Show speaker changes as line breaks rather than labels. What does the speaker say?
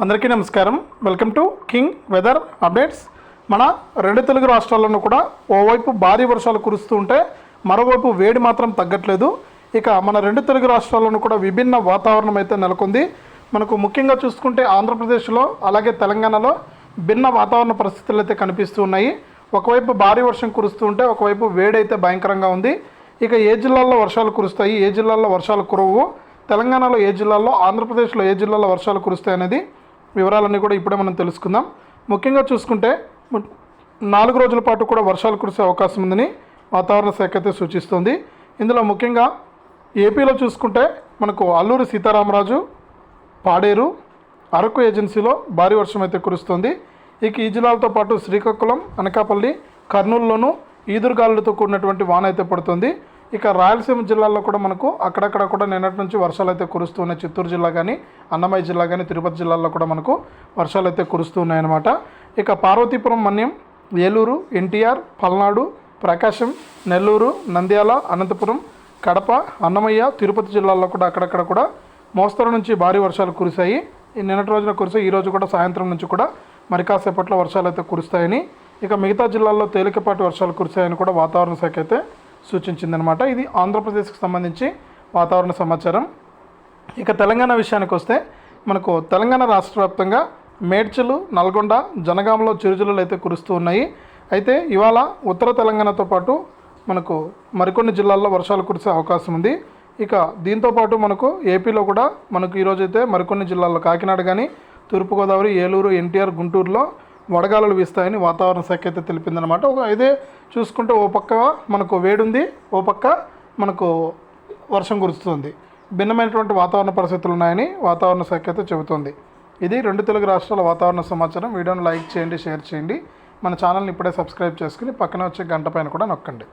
అందరికీ నమస్కారం. Welcome to king weather updates. మన రెండు తెలుగు రాష్ట్రాల్లోనూ కూడా ఓవైపు భారీ వర్షాలు కురుస్తూ ఉంటే మరోవైపు వేడి మాత్రం తగ్గట్లేదు. ఇక మన రెండు తెలుగు రాష్ట్రాల్లోనూ కూడా విభిన్న వాతావరణం అయితే నెలకొంది. మనకు ముఖ్యంగా చూసుకుంటే ఆంధ్రప్రదేశ్లో అలాగే తెలంగాణలో భిన్న వాతావరణ పరిస్థితులు అయితే కనిపిస్తూ ఉన్నాయి. ఒకవైపు భారీ వర్షం కురుస్తూ ఉంటే ఒకవైపు వేడి అయితే భయంకరంగా ఉంది. ఇక ఏ జిల్లాల్లో వర్షాలు కురుస్తాయి, ఏ జిల్లాల్లో వర్షాలు కురవు, తెలంగాణలో ఏ జిల్లాల్లో, ఆంధ్రప్రదేశ్లో ఏ జిల్లాల్లో వర్షాలు కురుస్తాయి అనేది వివరాలన్నీ కూడా ఇప్పుడే మనం తెలుసుకుందాం. ముఖ్యంగా చూసుకుంటే 4 రోజుల పాటు కూడా వర్షాలు కురిసే అవకాశం ఉందని వాతావరణ శాఖ అయితే సూచిస్తుంది. ఇందులో ముఖ్యంగా ఏపీలో చూసుకుంటే మనకు అల్లూరి సీతారామరాజు, పాడేరు, అరకు ఏజెన్సీలో భారీ వర్షం అయితే కురుస్తుంది. ఇక ఈ జిల్లాలతో పాటు శ్రీకాకుళం, అనకాపల్లి, కర్నూలులోనూ ఈదురుగాలులతో కూడినటువంటి వాన అయితే పడుతుంది. ఇక రాయలసీమ జిల్లాల్లో కూడా మనకు అక్కడక్కడ కూడా నిన్నటి నుంచి వర్షాలు అయితే కురుస్తూ ఉన్నాయి. చిత్తూరు జిల్లా కానీ, అన్నమయ్య జిల్లా కానీ, తిరుపతి జిల్లాల్లో కూడా మనకు వర్షాలు అయితే కురుస్తూ ఉన్నాయన్నమాట. ఇక పార్వతీపురం, మన్యం, ఏలూరు, ఎన్టీఆర్, పల్నాడు, ప్రకాశం, నెల్లూరు, నంద్యాల, అనంతపురం, కడప, అన్నమయ్య, తిరుపతి జిల్లాల్లో కూడా అక్కడక్కడ కూడా మోస్తరు నుంచి భారీ వర్షాలు కురిశాయి. నిన్నటి రోజున కురిసాయి. ఈరోజు కూడా సాయంత్రం నుంచి కూడా మరి కాసేపట్లో వర్షాలు అయితే కురుస్తాయని, ఇక మిగతా జిల్లాల్లో తేలికపాటి వర్షాలు కురిశాయని కూడా వాతావరణ శాఖ అయితే సూచించిందనమాట. ఇది ఆంధ్రప్రదేశ్కి సంబంధించి వాతావరణ సమాచారం. ఇక తెలంగాణ విషయానికి వస్తే మనకు తెలంగాణ రాష్ట్ర వ్యాప్తంగా మేడ్చలు, నల్గొండ, జనగాంలో చిరుజల్లులు అయితే కురుస్తూ ఉన్నాయి. అయితే ఇవాళ ఉత్తర తెలంగాణతో పాటు మనకు మరికొన్ని జిల్లాల్లో వర్షాలు కురిసే అవకాశం ఉంది. ఇక దీంతోపాటు మనకు ఏపీలో కూడా మనకు ఈరోజైతే మరికొన్ని జిల్లాల్లో కాకినాడ కానీ, తూర్పుగోదావరి, ఏలూరు, ఎన్టీఆర్, గుంటూరులో వడగాలులు వీస్తాయని వాతావరణ శాఖ అయితే తెలిపిందనమాట. ఇదే చూసుకుంటే ఓ పక్క మనకు వేడుంది, ఓ పక్క మనకు వర్షం కురుస్తుంది. భిన్నమైనటువంటి వాతావరణ పరిస్థితులు ఉన్నాయని వాతావరణ శాఖ అయితే చెబుతోంది. ఇది రెండు తెలుగు రాష్ట్రాల వాతావరణ సమాచారం. వీడియోని లైక్ చేయండి, షేర్ చేయండి. మన ఛానల్ని ఇప్పుడే సబ్స్క్రైబ్ చేసుకుని పక్కన వచ్చే గంట పైన కూడా నొక్కండి.